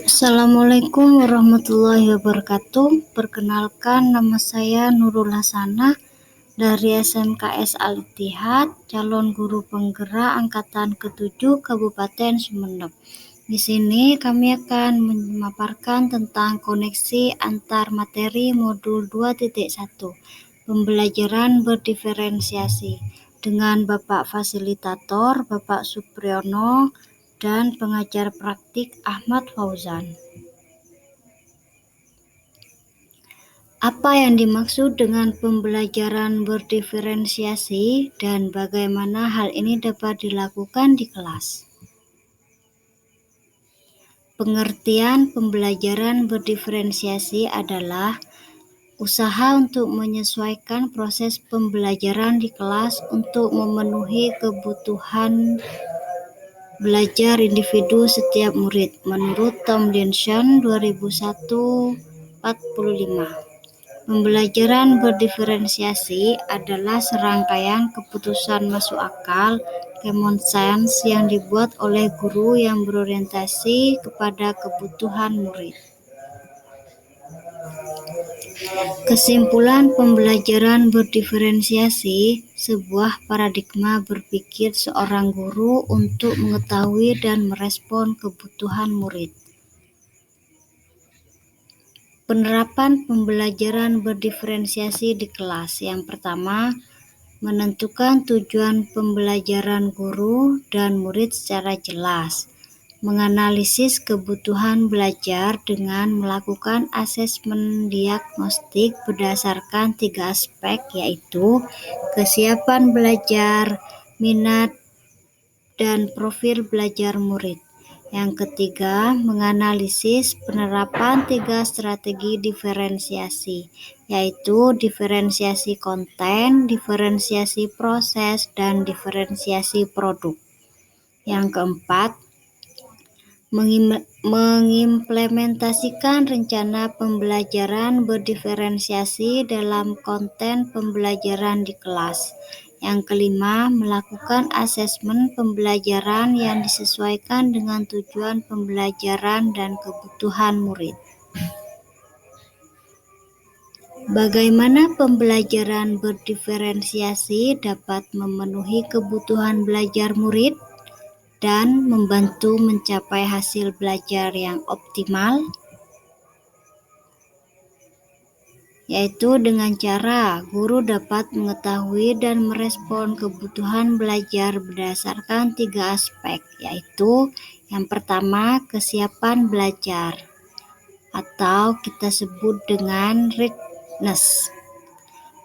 Assalamualaikum warahmatullahi wabarakatuh. Perkenalkan, nama saya Nurul Hasanah dari SMKS Al-Ittihad, calon guru penggerak angkatan ke-7 Kabupaten Sumeneb. Di sini kami akan memaparkan tentang koneksi antar materi modul 2.1, pembelajaran berdiferensiasi, dengan Bapak Fasilitator Bapak Supriyono dan pengajar praktik Ahmad Fauzan. Apa yang dimaksud dengan pembelajaran berdiferensiasi dan bagaimana hal ini dapat dilakukan di kelas? Pengertian pembelajaran berdiferensiasi adalah usaha untuk menyesuaikan proses pembelajaran di kelas untuk memenuhi kebutuhan belajar individu setiap murid, menurut Tomlinson 2001-45. Pembelajaran berdiferensiasi adalah serangkaian keputusan masuk akal common sense yang dibuat oleh guru yang berorientasi kepada kebutuhan murid. Kesimpulan pembelajaran berdiferensiasi, sebuah paradigma berpikir seorang guru untuk mengetahui dan merespon kebutuhan murid. Penerapan pembelajaran berdiferensiasi di kelas. Yang pertama, menentukan tujuan pembelajaran guru dan murid secara jelas. Menganalisis kebutuhan belajar dengan melakukan asesmen diagnostik berdasarkan 3 aspek, yaitu kesiapan belajar, minat, dan profil belajar murid. Yang ketiga, menganalisis penerapan 3 strategi diferensiasi, yaitu diferensiasi konten, diferensiasi proses, dan diferensiasi produk. Yang keempat, mengimplementasikan rencana pembelajaran berdiferensiasi dalam konten pembelajaran di kelas. Yang kelima, melakukan asesmen pembelajaran yang disesuaikan dengan tujuan pembelajaran dan kebutuhan murid. Bagaimana pembelajaran berdiferensiasi dapat memenuhi kebutuhan belajar murid dan membantu mencapai hasil belajar yang optimal, yaitu dengan cara guru dapat mengetahui dan merespon kebutuhan belajar berdasarkan 3 aspek, yaitu yang pertama, kesiapan belajar atau kita sebut dengan readiness,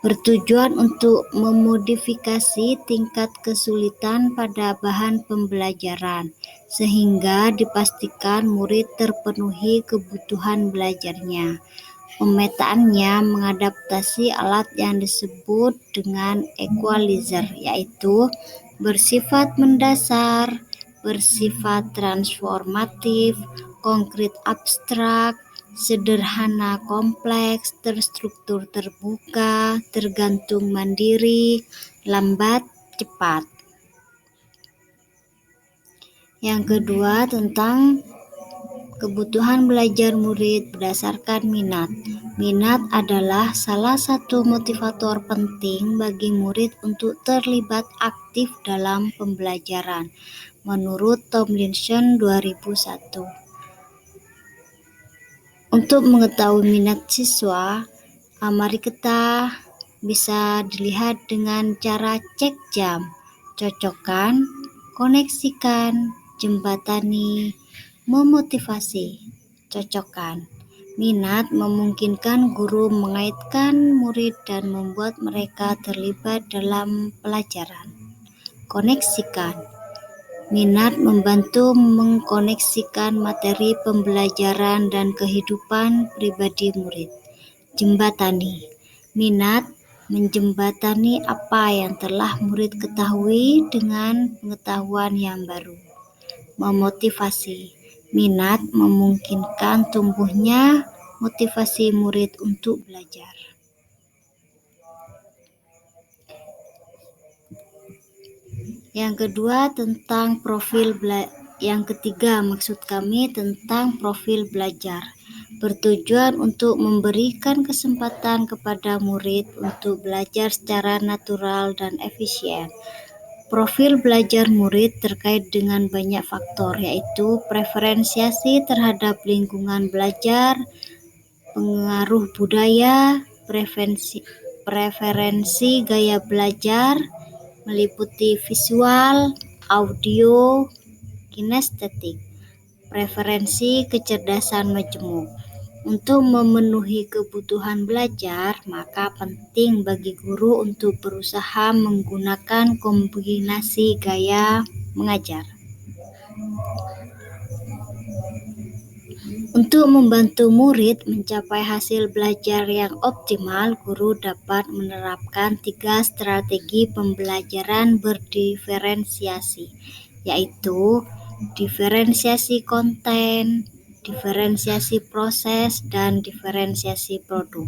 bertujuan untuk memodifikasi tingkat kesulitan pada bahan pembelajaran sehingga dipastikan murid terpenuhi kebutuhan belajarnya. Pemetaannya mengadaptasi alat yang disebut dengan equalizer, yaitu bersifat mendasar, bersifat transformatif, konkret abstrak, sederhana kompleks, terstruktur terbuka, tergantung mandiri, lambat cepat. Yang kedua, tentang kebutuhan belajar murid berdasarkan minat. Minat adalah salah satu motivator penting bagi murid untuk terlibat aktif dalam pembelajaran, menurut Tomlinson 2001. Untuk mengetahui minat siswa, mari kita bisa dilihat dengan cara cek jam, cocokkan, koneksikan, jembatani, memotivasi, cocokkan. Minat memungkinkan guru mengaitkan murid dan membuat mereka terlibat dalam pelajaran. Koneksikan. Minat membantu mengkoneksikan materi pembelajaran dan kehidupan pribadi murid. Jembatani. Minat menjembatani apa yang telah murid ketahui dengan pengetahuan yang baru. Memotivasi. Minat memungkinkan tumbuhnya motivasi murid untuk belajar. Yang kedua, tentang profil Yang ketiga, maksud kami tentang profil belajar. Bertujuan untuk memberikan kesempatan kepada murid untuk belajar secara natural dan efisien. Profil belajar murid terkait dengan banyak faktor, yaitu preferensiasi terhadap lingkungan belajar, pengaruh budaya, preferensi gaya belajar, meliputi visual, audio, kinestetik, preferensi kecerdasan majemuk. Untuk memenuhi kebutuhan belajar, maka penting bagi guru untuk berusaha menggunakan kombinasi gaya mengajar. Untuk membantu murid mencapai hasil belajar yang optimal, guru dapat menerapkan 3 strategi pembelajaran berdiferensiasi, yaitu diferensiasi konten, diferensiasi proses, dan diferensiasi produk.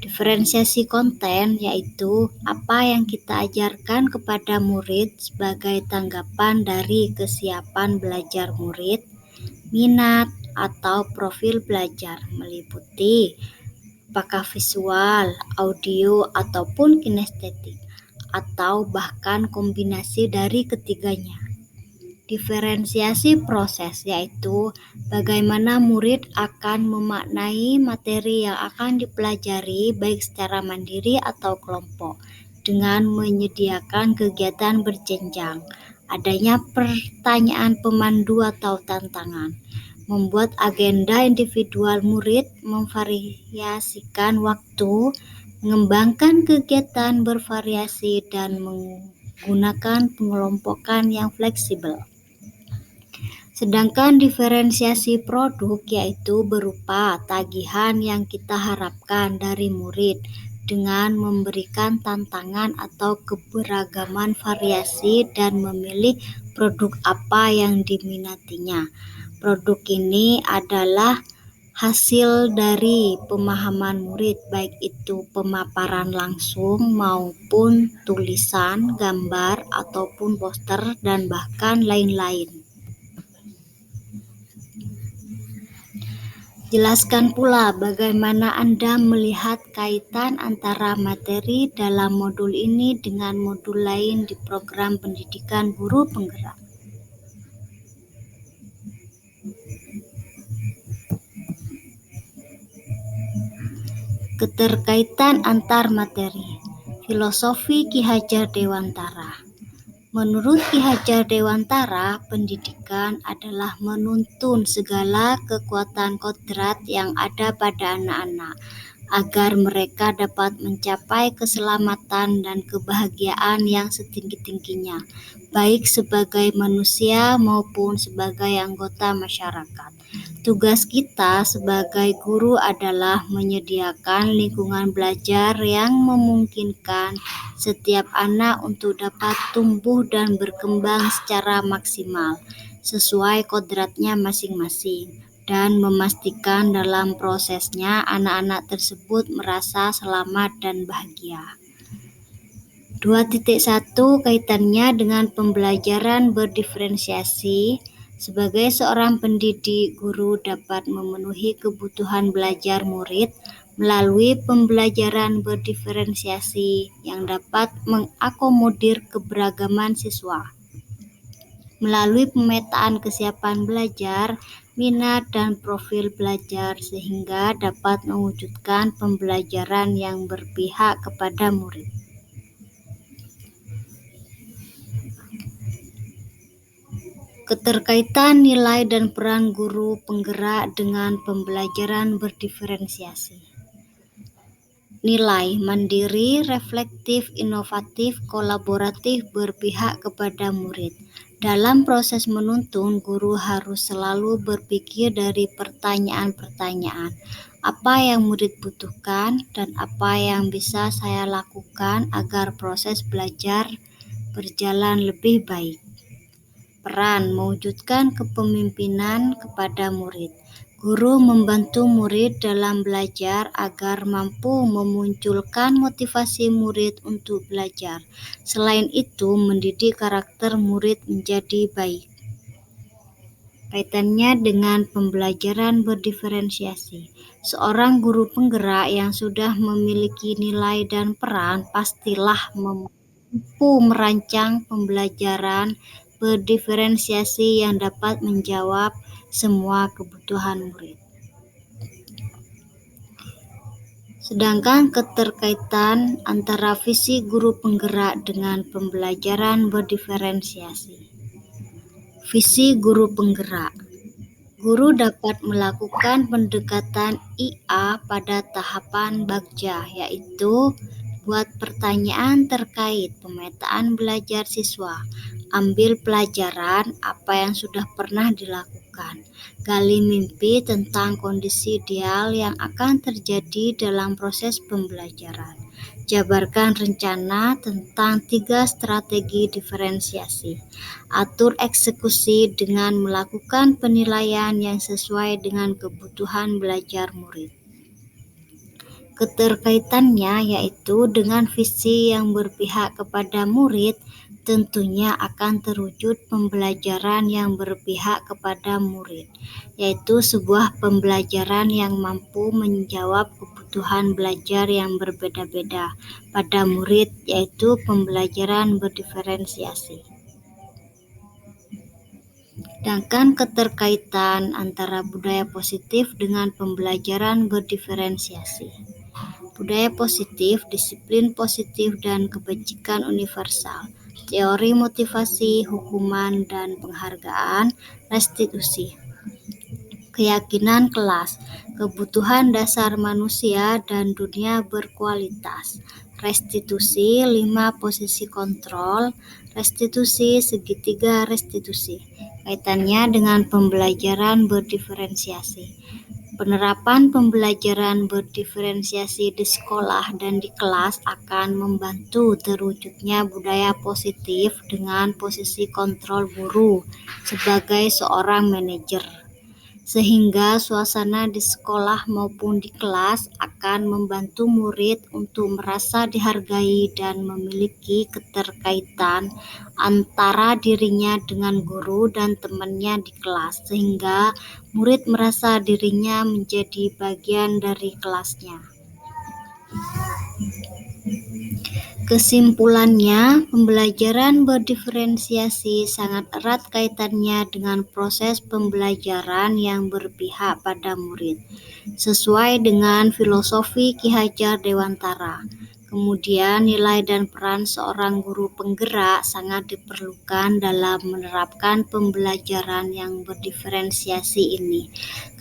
Diferensiasi konten yaitu apa yang kita ajarkan kepada murid sebagai tanggapan dari kesiapan belajar murid, minat, atau profil belajar, meliputi apakah visual, audio, ataupun kinestetik, atau bahkan kombinasi dari ketiganya. Diferensiasi proses yaitu bagaimana murid akan memaknai materi yang akan dipelajari baik secara mandiri atau kelompok dengan menyediakan kegiatan berjenjang, adanya pertanyaan pemandu atau tantangan, membuat agenda individual murid, memvariasikan waktu, mengembangkan kegiatan bervariasi, dan menggunakan pengelompokan yang fleksibel. Sedangkan diferensiasi produk yaitu berupa tagihan yang kita harapkan dari murid dengan memberikan tantangan atau keberagaman variasi dan memilih produk apa yang diminatinya. Produk ini adalah hasil dari pemahaman murid, baik itu pemaparan langsung maupun tulisan, gambar, ataupun poster, dan bahkan lain-lain. Jelaskan pula bagaimana Anda melihat kaitan antara materi dalam modul ini dengan modul lain di program pendidikan guru penggerak. Keterkaitan antar materi. Filosofi Ki Hajar Dewantara. Menurut Ki Hajar Dewantara, pendidikan adalah menuntun segala kekuatan kodrat yang ada pada anak-anak, agar mereka dapat mencapai keselamatan dan kebahagiaan yang setinggi-tingginya, baik sebagai manusia maupun sebagai anggota masyarakat. Tugas kita sebagai guru adalah menyediakan lingkungan belajar yang memungkinkan setiap anak untuk dapat tumbuh dan berkembang secara maksimal sesuai kodratnya masing-masing, dan memastikan dalam prosesnya anak-anak tersebut merasa selamat dan bahagia. 2.1 kaitannya dengan pembelajaran berdiferensiasi. Sebagai seorang pendidik, guru dapat memenuhi kebutuhan belajar murid melalui pembelajaran berdiferensiasi yang dapat mengakomodir keberagaman siswa. Melalui pemetaan kesiapan belajar, minat, dan profil belajar sehingga dapat mewujudkan pembelajaran yang berpihak kepada murid. Keterkaitan nilai dan peran guru penggerak dengan pembelajaran berdiferensiasi. Nilai mandiri, reflektif, inovatif, kolaboratif, berpihak kepada murid. Dalam proses menuntun, guru harus selalu berpikir dari pertanyaan-pertanyaan. Apa yang murid butuhkan dan apa yang bisa saya lakukan agar proses belajar berjalan lebih baik. Peran mewujudkan kepemimpinan kepada murid. Guru membantu murid dalam belajar agar mampu memunculkan motivasi murid untuk belajar. Selain itu, mendidik karakter murid menjadi baik. Kaitannya dengan pembelajaran berdiferensiasi. Seorang guru penggerak yang sudah memiliki nilai dan peran pastilah mampu merancang pembelajaran berdiferensiasi yang dapat menjawab semua kebutuhan murid. Sedangkan keterkaitan antara visi guru penggerak dengan pembelajaran berdiferensiasi. Visi guru penggerak. Guru dapat melakukan pendekatan IA pada tahapan bagja, yaitu buat pertanyaan terkait pemetaan belajar siswa, ambil pelajaran apa yang sudah pernah dilakukan, gali mimpi tentang kondisi ideal yang akan terjadi dalam proses pembelajaran, jabarkan rencana tentang 3 strategi diferensiasi, atur eksekusi dengan melakukan penilaian yang sesuai dengan kebutuhan belajar murid. Keterkaitannya yaitu dengan visi yang berpihak kepada murid, tentunya akan terwujud pembelajaran yang berpihak kepada murid, yaitu sebuah pembelajaran yang mampu menjawab kebutuhan belajar yang berbeda-beda pada murid, yaitu pembelajaran berdiferensiasi. Sedangkan keterkaitan antara budaya positif dengan pembelajaran berdiferensiasi. Budaya positif, disiplin positif, dan kebajikan universal. Teori motivasi, hukuman, dan penghargaan, restitusi. Keyakinan kelas, kebutuhan dasar manusia dan dunia berkualitas. Restitusi, 5 posisi kontrol, restitusi, segitiga restitusi. Kaitannya dengan pembelajaran berdiferensiasi. Penerapan pembelajaran berdiferensiasi di sekolah dan di kelas akan membantu terwujudnya budaya positif dengan posisi kontrol guru sebagai seorang manajer, sehingga suasana di sekolah maupun di kelas akan membantu murid untuk merasa dihargai dan memiliki keterkaitan antara dirinya dengan guru dan temannya di kelas, sehingga murid merasa dirinya menjadi bagian dari kelasnya. Kesimpulannya, pembelajaran berdiferensiasi sangat erat kaitannya dengan proses pembelajaran yang berpihak pada murid, sesuai dengan filosofi Ki Hajar Dewantara. Kemudian, nilai dan peran seorang guru penggerak sangat diperlukan dalam menerapkan pembelajaran yang berdiferensiasi ini,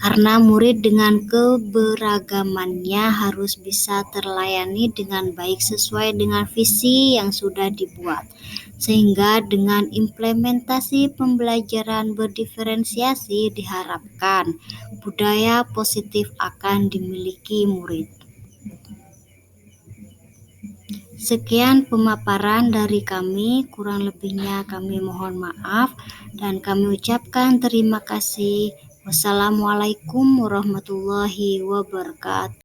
karena murid dengan keberagamannya harus bisa terlayani dengan baik sesuai dengan visi yang sudah dibuat, sehingga dengan implementasi pembelajaran berdiferensiasi diharapkan budaya positif akan dimiliki murid. Sekian pemaparan dari kami, kurang lebihnya kami mohon maaf dan kami ucapkan terima kasih. Wassalamualaikum warahmatullahi wabarakatuh.